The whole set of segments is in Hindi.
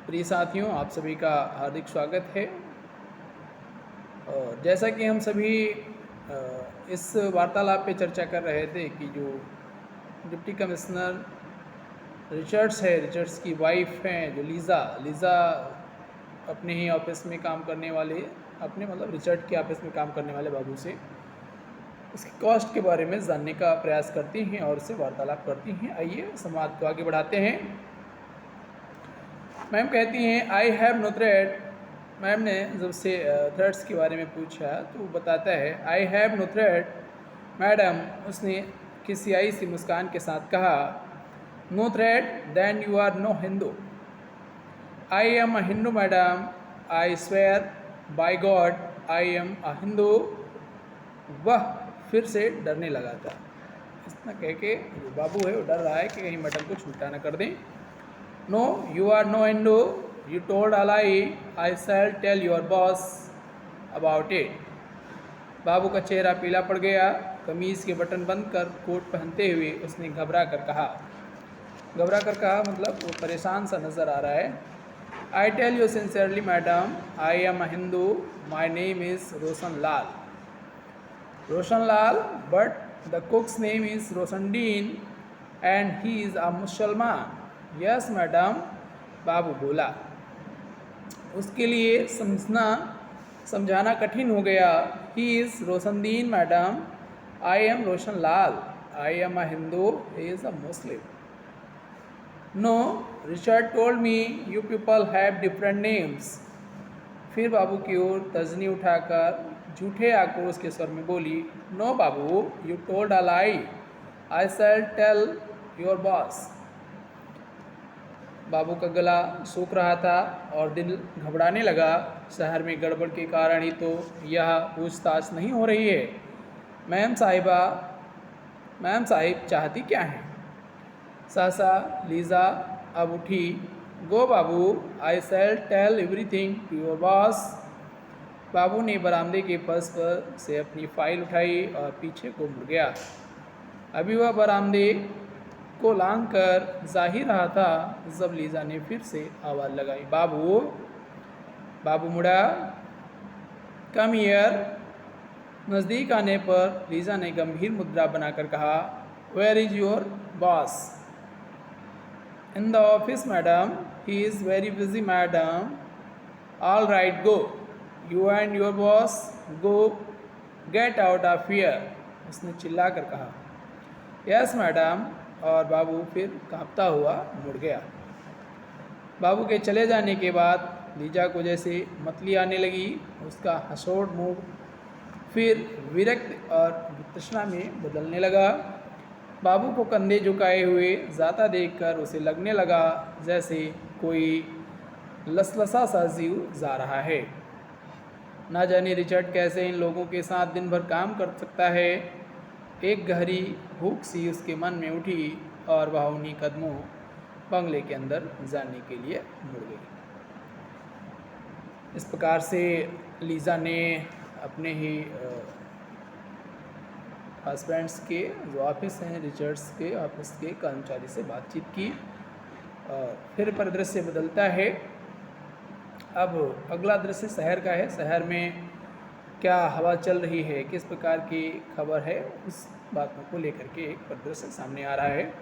प्रिय साथियों, आप सभी का हार्दिक स्वागत है। और जैसा कि हम सभी इस वार्तालाप पे चर्चा कर रहे थे कि जो डिप्टी कमिश्नर रिचर्ड्स है, रिचर्ड्स की वाइफ हैं जो लीज़ा अपने ही ऑफिस में काम करने वाले, अपने मतलब रिचर्ड के ऑफिस में काम करने वाले बाबू से उसकी कॉस्ट के बारे में जानने का प्रयास करती हैं और उससे वार्तालाप करती हैं। आइए संवाद को आगे बढ़ाते हैं। मैम कहती हैं, I have no thread. Ma'am ने जब से थ्रेड्स के बारे में पूछा तो वो बताता है, I have no thread madam. उसने खिसियाई सी मुस्कान के साथ कहा, no thread, then you are no Hindu. I am a Hindu madam, I swear by God I am a Hindu. वह फिर से डरने लगा था। इतना कह के जो बाबू है वो डर रहा है कि कहीं मैडम को छूटा न कर दें। No you are no Hindu, you told a lie, I shall tell your boss about it. बाबू का चेहरा पीला पड़ गया। कमीज़ के बटन बंद कर कोट पहनते हुए उसने घबरा कर कहा मतलब वो परेशान सा नज़र आ रहा है। I tell you sincerely madam, I am a Hindu, my name is Roshan Lal. Roshan Lal, but the cook's name is Roshandeen and he is a मुसलमान। यस मैडम, बाबू बोला। उसके लिए समझाना कठिन हो गया। He is Roshandeen madam, I am Roshan Lal, I am a Hindu, he is a Muslim. No, Richard told me you people have different names. फिर बाबू की ओर तर्जनी उठाकर झूठे आक्रोश के स्वर में बोली, no babu, you told a lie, I shall tell your boss. बाबू का गला सूख रहा था और दिल घबराने लगा। शहर में गड़बड़ के कारण ही तो यह पूछताछ नहीं हो रही है। मैम साहिब चाहती क्या हैं? सहसा लीज़ा अब उठी। Go babu, I shall tell everything to your boss. बाबू ने बरामदे के फर्श पर से अपनी फाइल उठाई और पीछे को मुड़ गया। अभी वह बरामदे को लांग कर जा ही रहा था जब लीज़ा ने फिर से आवाज़ लगाई, बाबू। बाबू मुड़ा। Come here. नज़दीक आने पर लीज़ा ने गंभीर मुद्रा बनाकर कहा, where is your boss? In the office madam, he is very busy madam. All right, go, you and your boss go, get out of here. उसने चिल्ला कर कहा। Yes madam. और बाबू फिर कांपता हुआ मुड़ गया। बाबू के चले जाने के बाद लीजा को जैसे मतली आने लगी। उसका हंसोड़ मुँह फिर विरक्त और वितृष्णा में बदलने लगा। बाबू को कंधे झुकाए हुए जाता देखकर उसे लगने लगा जैसे कोई लसलसा सा जीव जा रहा है। ना जाने रिचर्ड कैसे इन लोगों के साथ दिन भर काम कर सकता है। एक गहरी भूख सी उसके मन में उठी और वह उन्हीं कदमों बंगले के अंदर जाने के लिए मुड़ गई। इस प्रकार से लीज़ा ने अपने ही हस्बैंड्स के जो ऑफिस हैं, रिचर्ड्स के ऑफिस के कर्मचारी से बातचीत की। फिर परिदृश्य बदलता है। अब अगला दृश्य शहर का है। शहर में क्या हवा चल रही है, किस प्रकार की खबर है, उस बातों को लेकर के एक परिदृश्य सामने आ रहा है।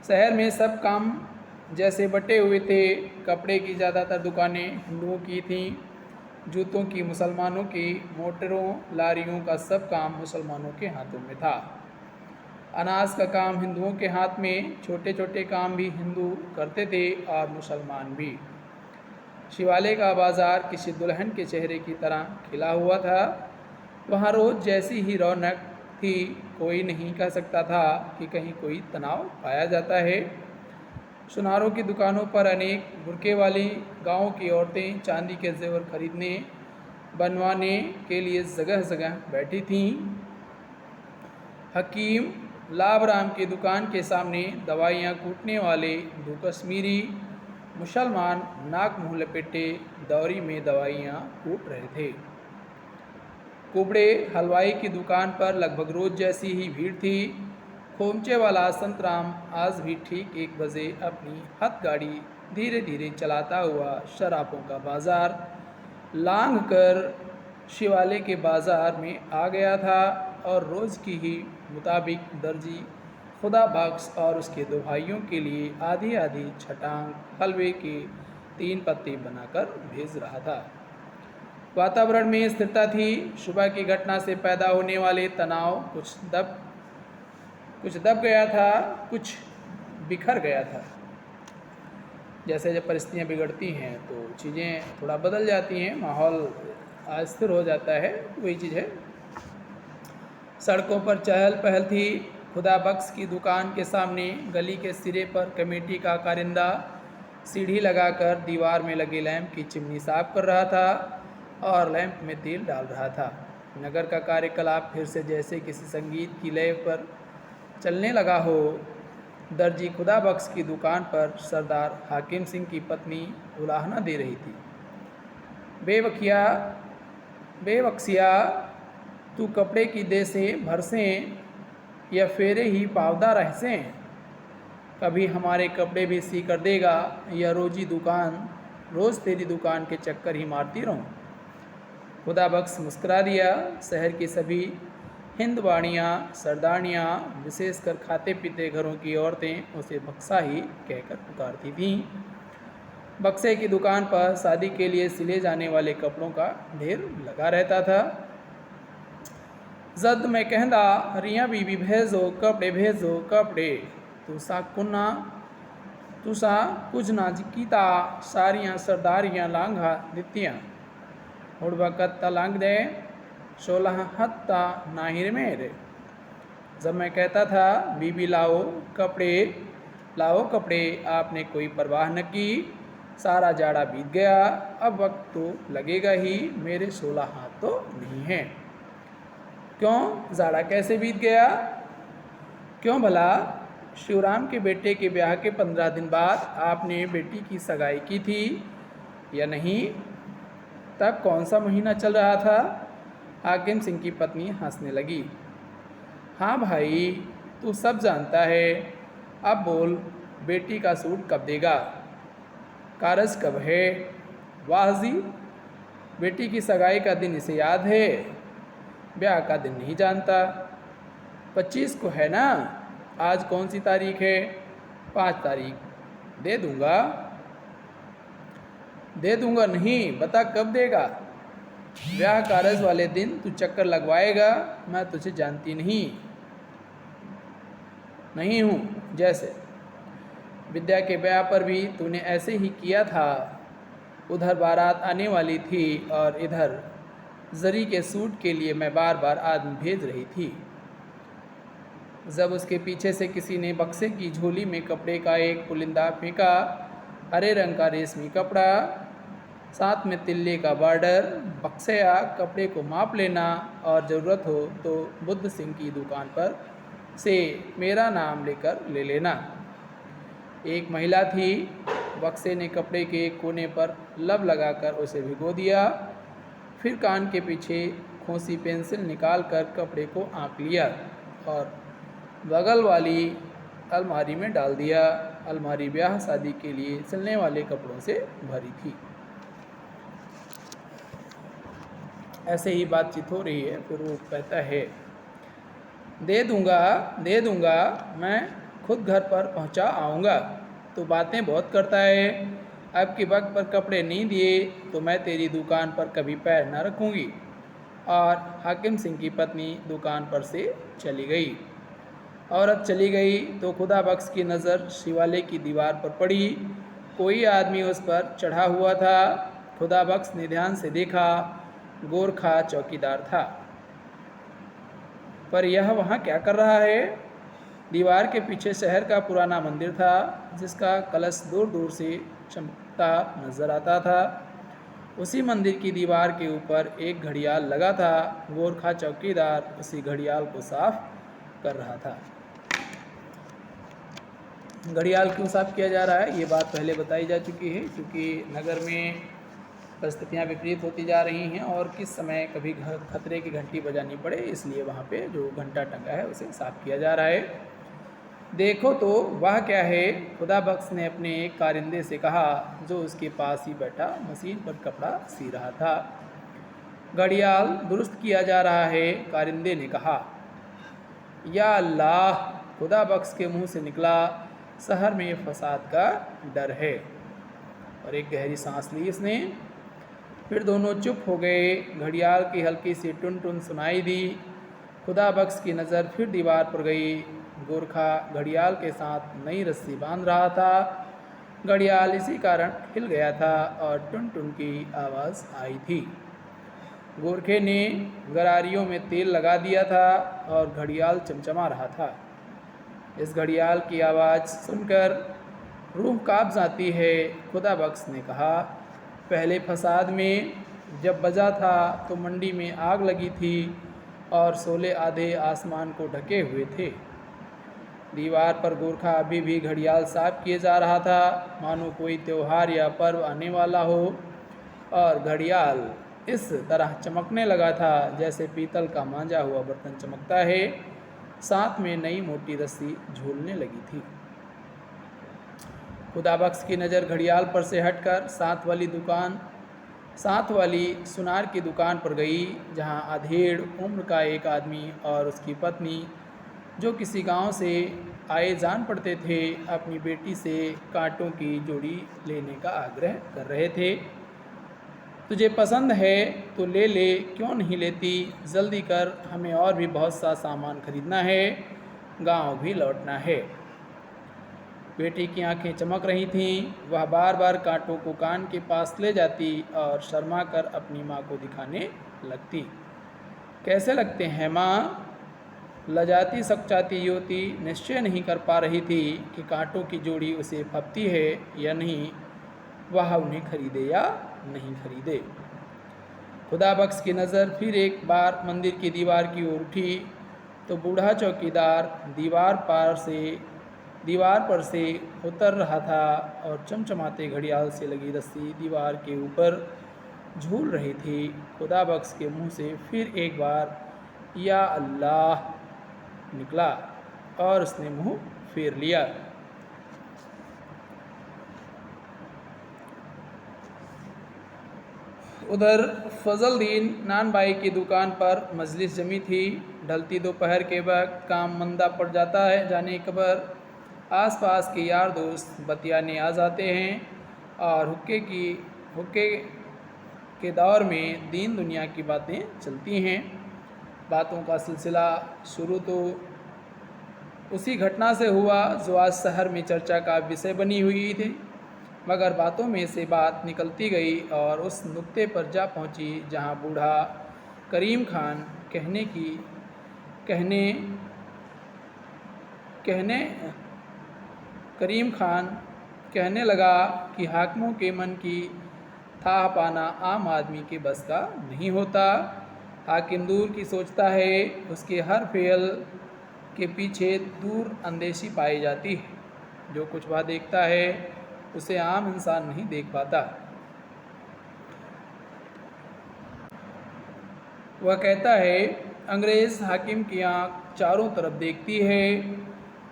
शहर में सब काम जैसे बटे हुए थे। कपड़े की ज़्यादातर दुकानें हिंदुओं की थीं, जूतों की मुसलमानों की, मोटरों लारियों का सब काम मुसलमानों के हाथों में था। अनाज का काम हिंदुओं के हाथ में, छोटे छोटे काम भी हिंदू करते थे और मुसलमान भी। शिवालय का बाज़ार किसी दुल्हन के चेहरे की तरह खिला हुआ था। वहाँ रोज़ जैसी ही रौनक थी। कोई नहीं कह सकता था कि कहीं कोई तनाव पाया जाता है। सुनारों की दुकानों पर अनेक बुर्के वाली गांव की औरतें चांदी के जेवर खरीदने बनवाने के लिए जगह जगह बैठी थीं। हकीम लाभराम की दुकान के सामने दवाइयाँ कूटने वाले दो कश्मीरी मुसलमान नाक मुँह लपेटे दौरी में दवाइयाँ कूट रहे थे। कुबड़े हलवाई की दुकान पर लगभग रोज़ जैसी ही भीड़ थी। खोमचे वाला संतराम आज भी ठीक 1 बजे अपनी हथगाड़ी धीरे धीरे चलाता हुआ शराबों का बाजार लांघ कर शिवालय के बाजार में आ गया था और रोज़ की ही मुताबिक दर्जी खुदा बख्श और उसके दो भाइयों के लिए आधी आधी छटांग हलवे के 3 पत्ते बनाकर भेज रहा था। वातावरण में स्थिरता थी। सुबह की घटना से पैदा होने वाले तनाव कुछ दब गया था, कुछ बिखर गया था। जैसे जब परिस्थितियाँ बिगड़ती हैं तो चीज़ें थोड़ा बदल जाती हैं, माहौल अस्थिर हो जाता है, वही चीज़ है। सड़कों पर चहल पहल थी। खुदा बख्श की दुकान के सामने गली के सिरे पर कमेटी का कारिंदा सीढ़ी लगाकर दीवार में लगे लैंप की चिमनी साफ कर रहा था और लैंप में तेल डाल रहा था। नगर का कार्यकलाप फिर से जैसे किसी संगीत की लय पर चलने लगा हो। दर्जी खुदा बख्श की दुकान पर सरदार हाकिम सिंह की पत्नी उलाहना दे रही थी। बेवक्सिया, तू कपड़े की देसें भरसें या फेरे ही पावदा रहसें, कभी हमारे कपड़े भी सी कर देगा या रोज़ तेरी दुकान के चक्कर ही मारती रहूं। खुदा बख्श मुस्कुरा दिया। शहर की सभी हिंदवाणियाँ, सरदारनियाँ, विशेषकर खाते पीते घरों की औरतें उसे बक्सा ही कहकर पुकारती थीं। बक्से की दुकान पर शादी के लिए सिले जाने वाले कपड़ों का ढेर लगा रहता था। जद मैं कहंदा रिया बीबी भेजो कपड़े, तुसा कुछ ना कीता, सारियां सरदारियां लांघा दित्तियां, हुड़ वक़्त लांघ दे 16 हत्ता नाहिर मेरे। जब मैं कहता था बीबी लाओ कपड़े, आपने कोई परवाह न की। सारा जाड़ा बीत गया, अब वक्त तो लगेगा ही, मेरे 16 हाथ तो नहीं हैं। क्यों, जाड़ा कैसे बीत गया? क्यों भला? शिवराम के बेटे के ब्याह के 15 दिन बाद आपने बेटी की सगाई की थी या नहीं? तब कौन सा महीना चल रहा था? हाकिम सिंह की पत्नी हंसने लगी। हाँ भाई, तू सब जानता है। अब बोल, बेटी का सूट कब देगा? कारज कब है? वाह जी, बेटी की सगाई का दिन इसे याद है, ब्याह का दिन नहीं जानता। 25 को है ना? आज कौन सी तारीख है? 5 तारीख। दे दूंगा नहीं, बता कब देगा? ब्याह कारज वाले दिन तू चक्कर लगवाएगा। मैं तुझे जानती नहीं हूँ। जैसे विद्या के ब्याह पर भी तूने ऐसे ही किया था। उधर बारात आने वाली थी और इधर जरी के सूट के लिए मैं बार बार आदमी भेज रही थी। जब उसके पीछे से किसी ने बक्से की झोली में कपड़े का एक पुलिंदा फेंका, हरे रंग का रेशमी कपड़ा, साथ में तिल्ले का बॉर्डर। बक्सया, कपड़े को माप लेना और ज़रूरत हो तो बुद्ध सिंह की दुकान पर से मेरा नाम लेकर ले लेना। एक महिला थी। बक्से ने कपड़े के एक कोने पर लब लगाकर उसे भिगो दिया, फिर कान के पीछे खोसी पेंसिल निकालकर कपड़े को आंक लिया और बगल वाली अलमारी में डाल दिया। अलमारी ब्याह शादी के लिए सिलने वाले कपड़ों से भरी थी। ऐसे ही बातचीत हो रही है। फिर वो कहता है, दे दूंगा, मैं खुद घर पर पहुंचा आऊँगा। तो बातें बहुत करता है। अब के वक्त पर कपड़े नहीं दिए तो मैं तेरी दुकान पर कभी पैर न रखूँगी। और हाकिम सिंह की पत्नी दुकान पर से चली गई। औरत चली गई तो खुदा बख्श की नज़र शिवालय की दीवार पर पड़ी। कोई आदमी उस पर चढ़ा हुआ था। खुदा बख्श ने ध्यान से देखा, गोरखा चौकीदार था। पर यह वहाँ क्या कर रहा है? दीवार के पीछे शहर का पुराना मंदिर था, जिसका कलश दूर दूर से चमकता नजर आता था। उसी मंदिर की दीवार के ऊपर एक घड़ियाल लगा था। गोरखा चौकीदार उसी घड़ियाल को साफ कर रहा था। घड़ियाल क्यों साफ किया जा रहा है, ये बात पहले बताई जा चुकी है। क्योंकि नगर में परिस्थितियाँ विपरीत होती जा रही हैं और किस समय कभी खतरे की घंटी बजानी पड़े, इसलिए वहाँ पे जो घंटा टंगा है उसे साफ किया जा रहा है। देखो तो वह क्या है, खुदा बख्श ने अपने एक कारिंदे से कहा जो उसके पास ही बैठा मशीन पर कपड़ा सी रहा था। घड़ियाल दुरुस्त किया जा रहा है, कारिंदे ने कहा। या अल्लाह, खुदा बख्श के मुंह से निकला, शहर में फसाद का डर है। और एक गहरी सांस ली इसने। फिर दोनों चुप हो गए। घड़ियाल की हल्की सी टुन टुन सुनाई दी। खुदा बख्श की नज़र फिर दीवार पर गई। गोरखा घड़ियाल के साथ नई रस्सी बांध रहा था। घड़ियाल इसी कारण हिल गया था और टुन टुन की आवाज़ आई थी। गोरखे ने गरारियों में तेल लगा दिया था और घड़ियाल चमचमा रहा था। इस घड़ियाल की आवाज़ सुनकर रूह काँप जाती है, खुदा बख्श ने कहा। पहले फसाद में जब बजा था तो मंडी में आग लगी थी और शोले आधे आसमान को ढके हुए थे। दीवार पर गोरखा अभी भी घड़ियाल साफ किए जा रहा था, मानो कोई त्यौहार या पर्व आने वाला हो। और घड़ियाल इस तरह चमकने लगा था जैसे पीतल का मांझा हुआ बर्तन चमकता है। साथ में नई मोटी रस्सी झूलने लगी थी। खुदा बख्श की नज़र घड़ियाल पर से हटकर साथ वाली सुनार की दुकान पर गई, जहां अधेड़ उम्र का एक आदमी और उसकी पत्नी, जो किसी गांव से आए जान पड़ते थे, अपनी बेटी से कांटों की जोड़ी लेने का आग्रह कर रहे थे। तुझे पसंद है तो ले ले, क्यों नहीं लेती? जल्दी कर, हमें और भी बहुत सा सामान खरीदना है, गांव भी लौटना है। बेटी की आंखें चमक रही थीं। वह बार बार कांटों को कान के पास ले जाती और शर्मा कर अपनी माँ को दिखाने लगती। कैसे लगते हैं माँ? लजाती सकचाती युवती निश्चय नहीं कर पा रही थी कि कांटों की जोड़ी उसे फपती है या नहीं, वह उन्हें खरीदे या नहीं खरीदे। खुदा बख्श की नज़र फिर एक बार मंदिर की दीवार की ओर उठी तो बूढ़ा चौकीदार दीवार पर से उतर रहा था और चमचमाते घड़ियाल से लगी रस्सी दीवार के ऊपर झूल रही थी। खुदा बख्श के मुंह से फिर एक बार या अल्लाह निकला और उसने मुंह फेर लिया। उधर फजलदीन नान बाई की दुकान पर मजलिस जमी थी। ढलती दोपहर के वक्त काम मंदा पड़ जाता है, जाने खबर। आसपास के यार दोस्त बतियाने आ जाते हैं और हुक्के के दौर में दीन दुनिया की बातें चलती हैं। बातों का सिलसिला शुरू तो उसी घटना से हुआ जो आज शहर में चर्चा का विषय बनी हुई थी, मगर बातों में से बात निकलती गई और उस नुक्ते पर जा पहुंची जहां बूढ़ा करीम खान कहने लगा कि हाकिमों के मन की था पाना आम आदमी के बस का नहीं होता। हाकिम दूर की सोचता है, उसके हर फेल के पीछे दूर अंदेशी पाई जाती है। जो कुछ वह देखता है उसे आम इंसान नहीं देख पाता। वह कहता है, अंग्रेज़ हाकिम की आँख चारों तरफ देखती है,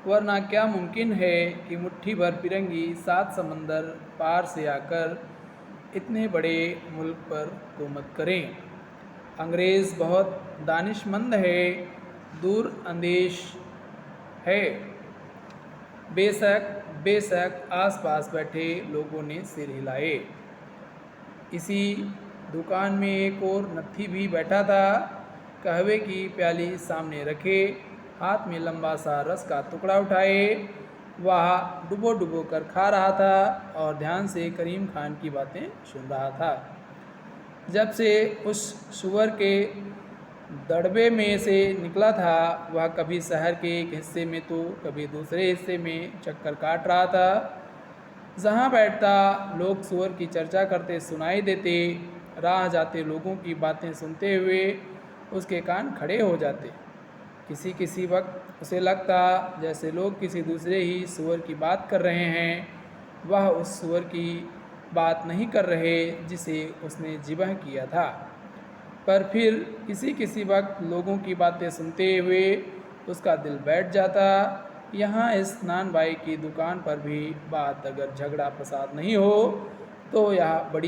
वरना क्या मुमकिन है कि मुट्ठी भर फिरंगी 7 समंदर पार से आकर इतने बड़े मुल्क पर हुकूमत करें। अंग्रेज़ बहुत दानिशमंद है, दूर अंदेश है। बेशक आसपास बैठे लोगों ने सिर हिलाए। इसी दुकान में एक और नत्थी भी बैठा था, कहवे की प्याली सामने रखे, हाथ में लंबा सा रस का टुकड़ा उठाए। वह डुबो कर खा रहा था और ध्यान से करीम खान की बातें सुन रहा था। जब से उस सुअर के दड़बे में से निकला था, वह कभी शहर के एक हिस्से में तो कभी दूसरे हिस्से में चक्कर काट रहा था। जहाँ बैठता लोग सुअर की चर्चा करते सुनाई देते। राह जाते लोगों की बातें सुनते हुए उसके कान खड़े हो जाते। किसी वक्त उसे लगता जैसे लोग किसी दूसरे ही सुअर की बात कर रहे हैं, वह उस सुअर की बात नहीं कर रहे जिसे उसने ज़िबह किया था। पर फिर किसी वक्त लोगों की बातें सुनते हुए उसका दिल बैठ जाता। यहाँ इस नान भाई की दुकान पर भी बात अगर झगड़ा फसाद नहीं हो तो यह बड़ी